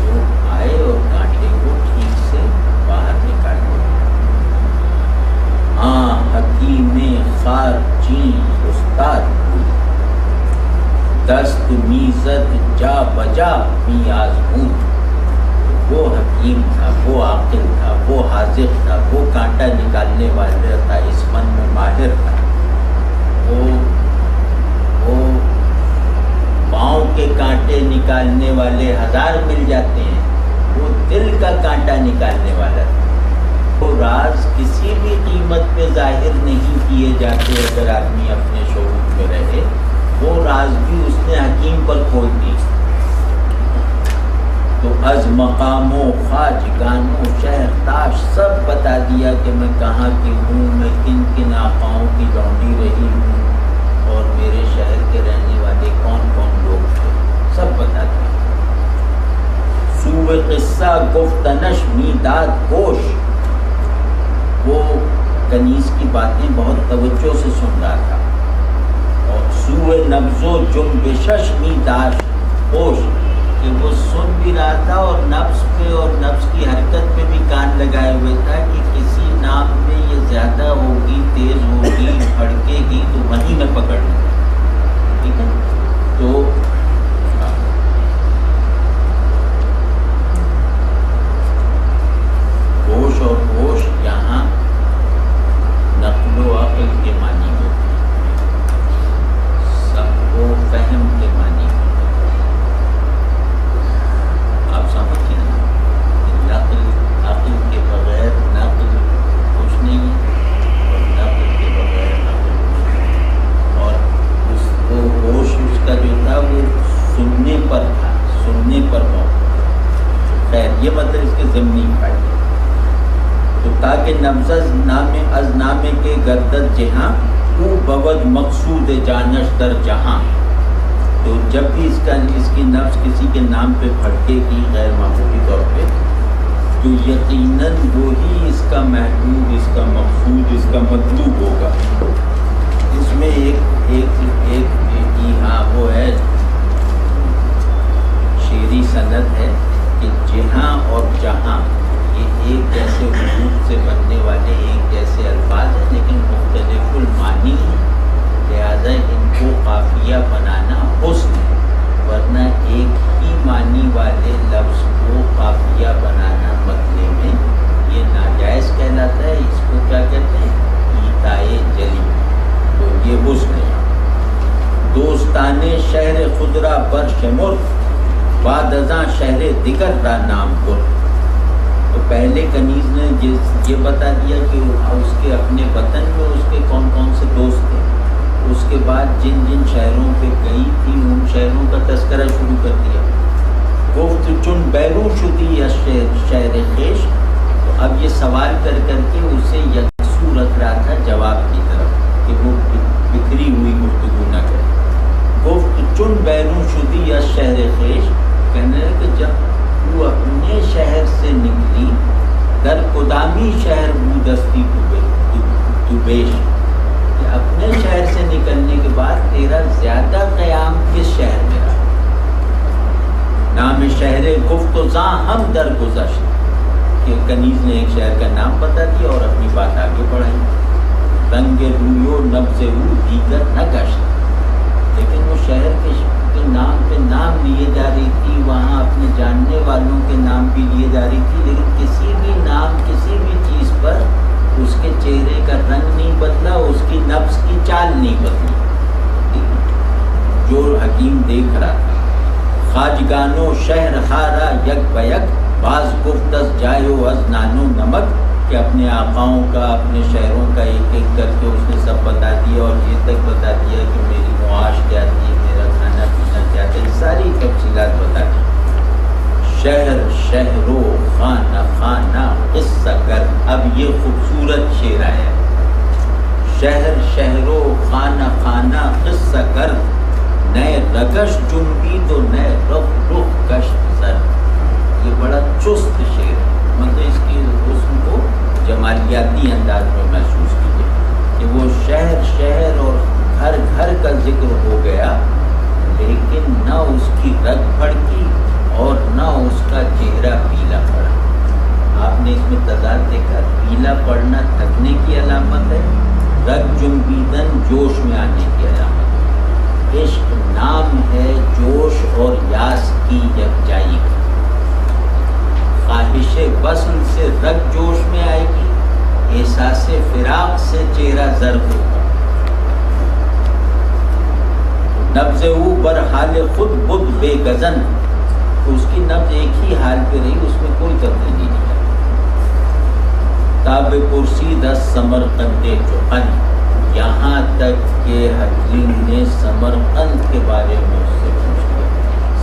جو آئے اور کانٹے کو ٹھیک سے باہر نکالے۔ ہاں حکیم خار چین استاد دست میزد جا بجا می آزمود، وہ حکیم تھا، وہ عاقل تھا، وہ حاذق تھا، وہ کانٹا نکالنے والا تھا، اس فن میں ماہر تھا، وہ پاؤں کے کانٹے نکالنے والے ہزار مل جاتے ہیں، وہ دل کا کانٹا نکالنے والا تھا۔ وہ راز کسی بھی قیمت پہ ظاہر نہیں کیے جاتے، اگر آدمی اپنے شعور میں رہے، وہ راز بھی اس نے حکیم پر کھول دی۔ تو از مقام و خواجگان و شہر تاش سب بتا دیا کہ میں کہاں کی ہوں، میں کن کن آقاؤں کی لونڈی رہی ہوں، اور میرے شہر کے رہنے والے کون کون لوگ تھے، سب بتا دیا۔ سوء قصہ گفتنش میداد گوش، وہ کنیز کی باتیں بہت توجہ سے سن رہا تھا، اور سوء نبض و جنبشش میداد گوش، کہ وہ سن بھی رہا تھا اور نفس پہ اور نفس کی حرکت پہ بھی کان لگائے ہوئے تھا کہ کسی نام میں یہ زیادہ ہوگی، تیز ہوگی، بھڑکے گی تو وہیں میں پکڑ لوں، ٹھیک ہے۔ تو ہوش اور ہوش یہاں نقل و عقل کے معنی میں، سب و فہم کے معنی میں، آپ سمجھیں نا، عقل کے بغیر نقل کچھ نہیں ہے، اور نقل کے بغیر عقل کچھ نہیں ہے، اور وہ ہوش اس کا جو تھا وہ سننے پر تھا، سننے پر موقع۔ خیر یہ مطلب اس کے ضمنی فائدے، تو تاکہ نبض نام از نامے کے گردد جہاں او بود مقصود جانش در جہاں، تو جب بھی اس کی نفس کسی کے نام پہ پھڑکے گی غیر معمولی طور پہ، تو یقیناً وہی اس کا محبوب، اس کا مقصود، اس کا مطلوب ہوگا۔ اس میں ایک ہاں وہ ہے شعری سند ہے کہ جہاں اور جہاں یہ ایک جیسے حروف سے بننے والے ایک جیسے الفاظ ہیں لیکن مختلف المعانی ہیں، لہذا ان کو قافیہ بنانا حسن ہے، ورنہ ایک ہی معنی والے لفظ کو قافیہ بنانا مطلب میں یہ ناجائز کہلاتا ہے۔ اس کو کیا کہتے ہیں؟ ایتائے جلی۔ تو یہ حسن ہے۔ دوستان شہر خضرا بر شمر، بعد ازاں شہر دیگر را نام پر۔ تو پہلے کنیز نے یہ بتا دیا کہ اس کے اپنے وطن میں اس کے کون کون سے دوست تھے، اس کے بعد جن جن شہروں پہ گئی تھی ان شہروں کا تذکرہ شروع کر دیا۔ گفت چن بیرون شدی از شہر خیش، تو اب یہ سوال کر کر کے اسے یکسو رکھ رہا تھا جواب کی طرف کہ وہ بکھری ہوئی گفتگو نہ کرے۔ گفت چن بیرون شدی از شہر خیش، کہنے لگا کہ جب وہ اپنے شہر سے نکلی، در قدامی شہر بودستی تو بیش، کہ اپنے شہر سے نکلنے کے بعد تیرا زیادہ قیام کس شہر میں رہا؟ نام شہر گفت و زاں ہم در گذشت، کہ کنیز نے ایک شہر کا نام بتا دیا اور اپنی بات آگے بڑھائی۔ رنگ رویو نبض او دیگر نہ گشت، لیکن وہ شہر کے نام پہ نام لیے جا رہی تھی، وہاں اپنے جاننے والوں کے نام بھی لیے جا رہی تھی، لیکن کسی بھی نام کسی بھی چیز پر اس کے چہرے کا رنگ نہیں بدلا، اس کی نفس کی چال نہیں بدلی، جو حکیم دیکھ رہا تھا۔ خواجگانو شہر خارا یک بیک، بعض گفت از جایو از نانو نمک، کہ اپنے آقاؤں کا اپنے شہروں کا ایک ایک کر کے اس نے سب بتا دیا اور یہ تک بتا دیا کہ میری معاش کیا تھی، میرا کھانا پینا کیا تھا، ساری تفصیلات بتا دی۔ شہر شہرو خانہ خانہ قصہ گر، اب یہ خوبصورت شعر آیا۔ شہر شہرو خانہ خانہ قصہ گر، نئے رگش جنبی تو نئے رخ رخ گشت سر۔ یہ بڑا چست شعر ہے، مطلب اس کی حسن کو جمالیاتی انداز میں محسوس کیجیے کہ وہ شہر شہر اور گھر گھر کا ذکر ہو گیا، لیکن نہ اس کی رگ پھڑکی اور نہ اس کا چہرہ پیلا پڑا۔ آپ نے اس میں تضاد دیکھا، پیلا پڑنا تھکنے کی علامت ہے، رگ جنبیدن جوش میں آنے کی علامت ہے۔ عشق نام ہے جوش اور یاس کی یکجائی کا۔ خواہش وصل سے رگ جوش میں آئے گی، احساس فراق سے چہرہ زرد ہوگا۔ نبض او بر حال خود بدھ بے گزن، اس کی نبض ایک ہی حال پہ رہی، اس میں کوئی تبدیلی نہیں ہے۔ تاب پرسید از سمرقند جوقن، یہاں تک کہ حکیم نے سمرقند کے بارے میں اس سے پوچھ لیا۔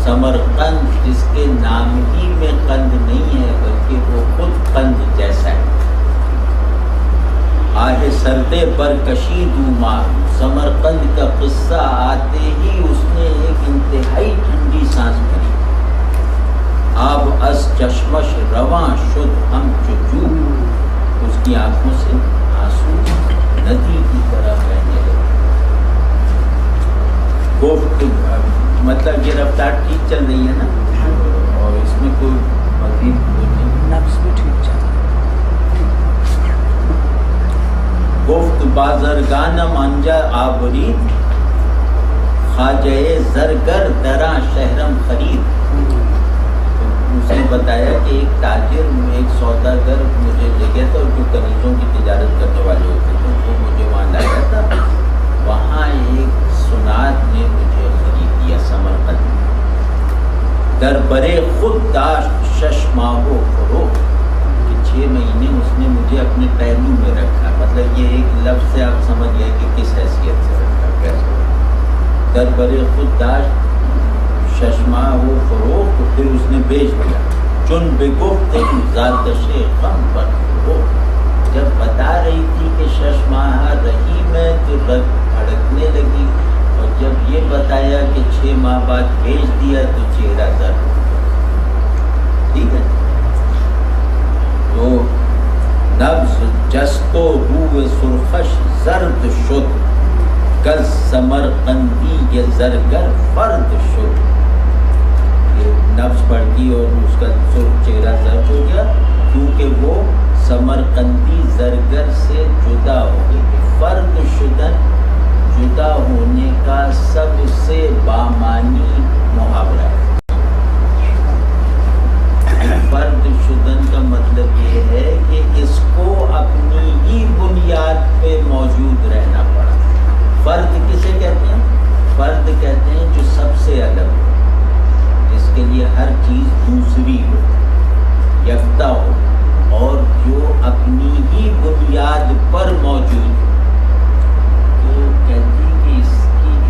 سمرقند جس کے نام ہی میں قند نہیں ہے بلکہ وہ خود قند جیسا ہے۔ آہ سردے پر کشیدو ماہ، سمرقند کا قصہ آتے ہی اس نے ایک انتہائی ٹھنڈی سانس بھری۔ آب از چشمش رواں شد ہم چجو، اس کی آنکھوں سے آنسو ندی کی طرح بہنے لگے۔ گفت مطلب یہ رفتار ٹھیک چل رہی ہے نا، اور اس میں کوئی مزید نفس بھی ٹھیک چل رہا ہے۔ گفت بازرگانم انجا آورید، خواجہ زرگر دراں شہرم خرید۔ اس نے بتایا کہ ایک تاجر، ایک سوداگر مجھے لے گیا تھا، جو کنیزوں کی تجارت کرنے والے ہوتے تھے، وہ مجھے وہاں لایا تھا۔ وہاں ایک سنات نے مجھے خرید لیا سمرقند۔ در برے خود داشت شش ماہو فروغ، کہ 6 مہینے اس نے مجھے اپنے پہلو میں رکھا۔ مطلب یہ ایک لفظ سے آپ سمجھ گئے کہ کس حیثیت سے رکھا، کیسے۔ در برے خود داشت ششما وہ فروغ، تو پھر اس نے بیچ دیا۔ چن بے گفت زادش غم پر فروغ، جب بتا رہی تھی کہ 6 ماہ رہی میں تو رگ بھڑکنے لگی، اور جب یہ بتایا کہ 6 ماہ بعد بھیج دیا تو چہرہ زرد ہو گیا. ٹھیک ہے. تو نبض جست و روح سرخش زرد شد، کز سمرقندی یہ زرگر فرد شد. یہ نبض پڑتی اور اس کا سرخ چہرہ زرد ہو گیا کیونکہ وہ سمرقندی زرگر سے جدا ہو گئی. فرد شدن جدا ہونے کا سب سے بامانی محاورہ ہے. فرد شدن کا مطلب یہ ہے کہ اس کو اپنی ہی بنیاد پہ موجود رہنا پڑا. فرد کسے کہتے ہیں؟ فرد کہتے ہیں جو سب سے الگ ہو، جس کے لیے ہر چیز دوسری ہو، یکتا ہو، اور جو اپنی ہی بنیاد پر موجود ہو. تو کہتی کہ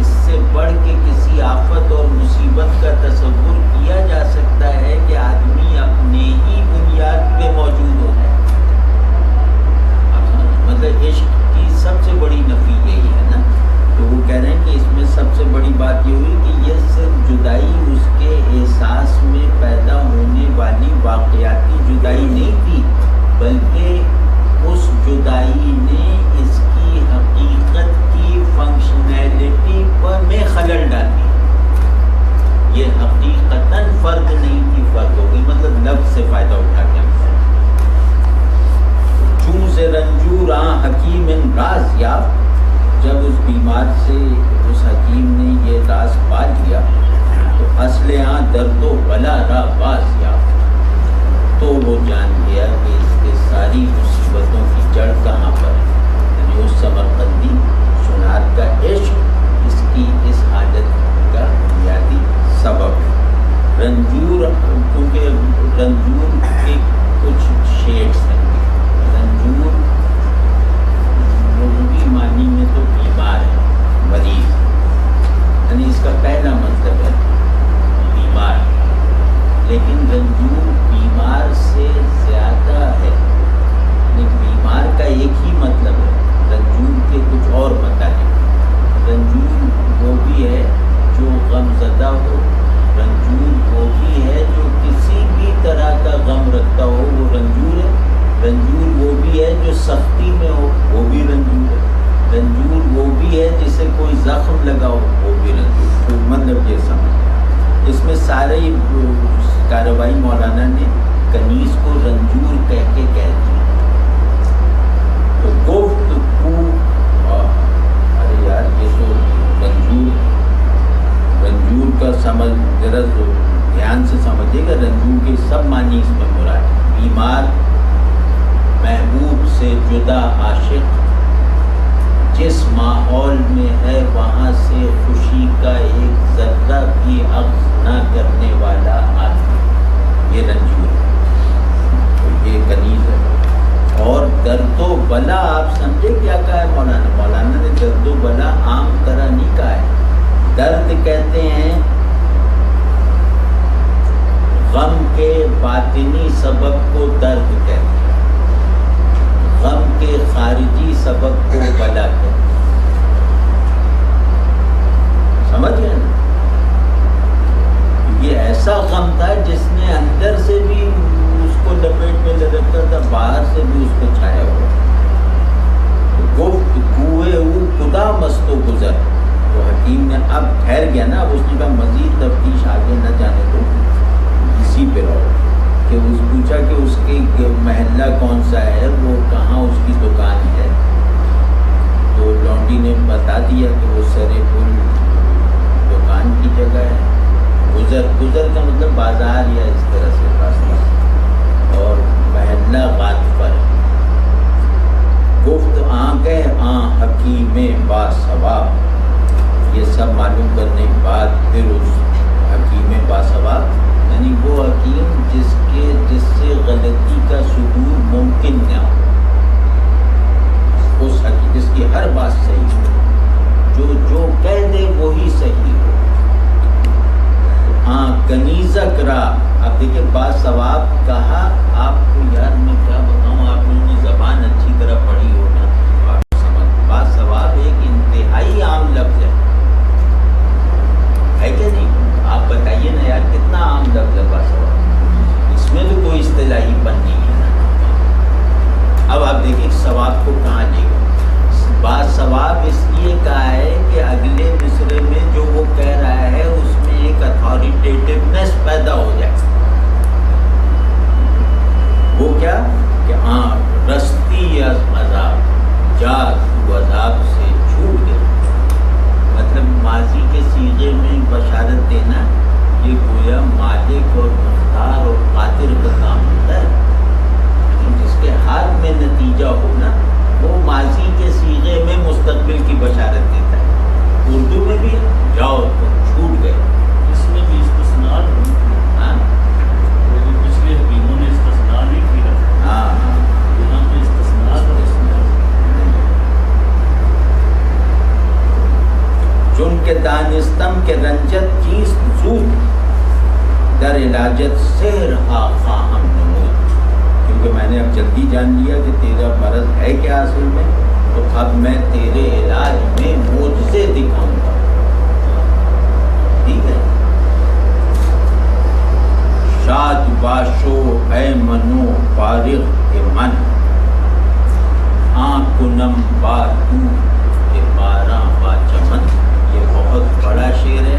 اس سے بڑھ کے کسی آفت اور مصیبت کا تصور کیا جا سکتا ہے کہ آدمی اپنے ہی بنیاد پہ موجود ہو جائے. مطلب عشق کی سب سے بڑی نفی یہی ہے نا. تو وہ کہہ رہے ہیں کہ اس میں سب سے بڑی بات یہ ہوئی کہ یہ صرف جدائی اس کے احساس میں پیدا ہونے والی واقعاتی جدائی نہیں تھی، بلکہ اس جدائی نے اس کی حقیقت کی فنکشنالٹی میں خلل ڈالی. یہ حقیقتاً فرد نہیں تھی، فرد ہو گئی. مطلب لفظ سے فائدہ اٹھا کے چوں سے رنجور حکیم ان راز یافت. جب اس بیمار سے اس حکیم نے یہ راز پا لیا تو اصل درد و بلا را باز یافت. تو وہ جان گیا کہ اس کے ساری مصیبتوں کی جڑ کہاں پر ہے. یعنی اس سمرقندی سنار کا عشق اس کی اس حالت کا بنیادی سبب ہے. رنجور کیونکہ رنجور کے کچھ شیڈس ہیں. رنجور لغوی معنی میں تو بیمار ہے، مریض، یعنی اس کا پہلا مطلب ہے بیمار. لیکن رنجور بیمار سے زیادہ ہے. یعنی بیمار کا ایک ہی مطلب ہے، رنجور کے کچھ اور مطالب. رنجور وہ بھی ہے جو غم زدہ ہو، رنجور وہ بھی ہے جو کسی بھی طرح کا غم رکھتا ہو، وہ رنجور ہے. رنجور وہ بھی ہے جو سختی میں ہو، وہ بھی رنجور ہے. رنجور وہ بھی ہے جسے کوئی زخم لگا ہو، وہ بھی رنجور. تو مطلب یہ سمجھ. اس میں سارے کارروائی مولانا نے کنیز کو رنجور کہہ کے کہہ دی. تو گفت کو ارے یار یہ تو رنجور کا سمجھ ذرا دھیان سے سمجھے گا. رنجور کے سب معنی اس میں مراد ہے. بیمار، محبوب سے جدا عاشق، جس ماحول میں ہے وہاں سے خوشی کا ایک ذرہ بھی اخذ نہ کرنے والا آدمی، یہ رنجور ہے. تو یہ کنیز ہے. اور درد و بلا آپ سمجھے کیا کہا ہے مولانا؟ مولانا نے درد و بلا عام طرح نہیں کہا ہے. درد کہتے ہیں غم کے باطنی سبب کو درد کہتے ہیں، غم کے خارجی سبب کو بلا کہتے ہیں. سمجھ گئے نا؟ یہ ایسا غم تھا جس نے اندر سے بھی اس کو لپیٹ میں لگتا تھا، باہر سے بھی اس کو چھایا ہوا. گفت کوئے او خدا مست و گزر. تو حکیم نے اب ٹھہر گیا نا، اب اس نے کہا مزید تفتیش آگے نہ جانے دو، اسی پہ رہو. کہ اس پوچھا کہ اس کے محلہ کون سا ہے، وہ کہاں اس کی دکان ہے. تو لونڈی نے بتا دیا کہ وہ سرے پل دکان کی جگہ ہے. گزر کا مطلب بازار یا اس طرح سے راستہ، اور محلہ غاطفر. گفت آنکھ حکیم با ثواب. یہ سب معلوم کرنے کے بعد پھر اس حکیم با ثواب، یعنی وہ حکیم جس سے غلطی کا صدور ممکن نہ ہو، اس حکیم جس کی ہر بات صحیح ہو، جو کہہ دے وہی صحیح ہو. کنیزک را. اب دیکھیں با ثواب کہا. آپ کو یار میں کیا بتاؤں، آپ لوگوں نے زبان اچھی طرح پڑھی ہو نا، آپ سمجھ. با ثواب ایک انتہائی عام لفظ ہے کہ صیغے میں مستقبل کی بشارت دیتا ہے. اردو میں بھی جاؤ تم چھوٹ گئے. اس میں بھی استثناء نہیں تھی. ہاں وہ جو پچھلے حکیموں نے استثناء نہیں کی رکھا. ہاں ہاں یہاں پہ استثناء کا چون کے دانستم کے رنجت چیز زود در علاجت سے رہا خواہم نمود. کیونکہ میں نے اب جلدی جان لیا کہ تیرا مرض ہے کیا اصل میں، تو اب میں تیرے علاج میں معجزے دکھاؤں گا. ٹھیک ہے. شاد باشو اے منو فارغ کے من، آنکھ کنم با تو کے باراں با چمن. یہ بہت بڑا شعر ہے.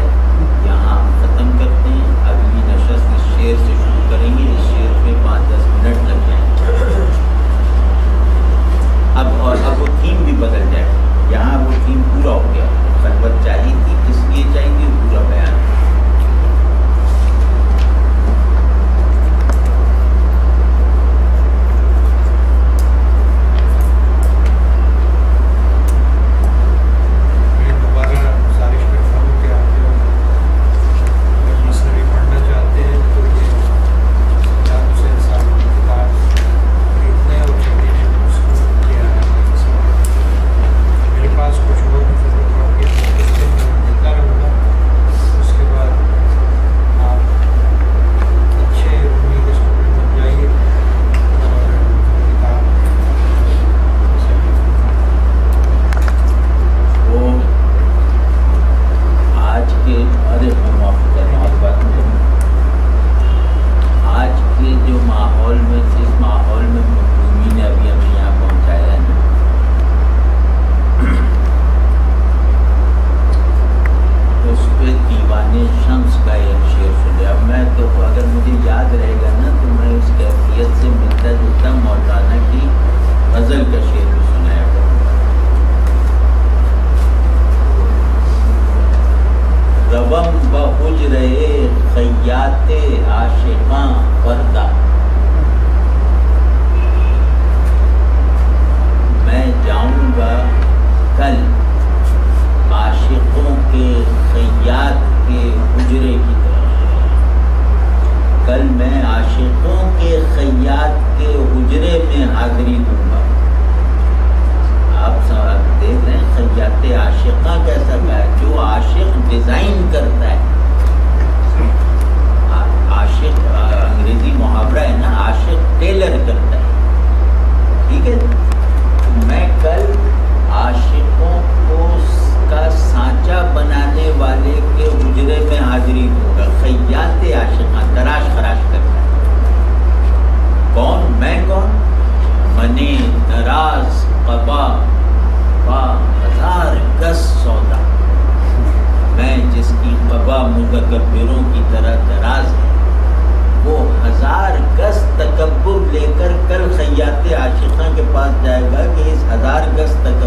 یہاں ہم ختم کرتے ہیں. اگلی نشست اس شعر سے شروع کریں گے. اس شعر پہ 5-10 منٹ لگ جائیں گے. اب وہ تھیم بھی بدل جائے. یہاں وہ تھیم پورا ہو گیا. خلوت چاہیے تھی، کس لیے چاہیے تھی، پورا بیان. متکبروں کی طرح دراز ہے. وہ 1000 گز تکبر لے کر کل خیاط عاشقاں کے پاس جائے گا کہ اس 1000 گز تکبر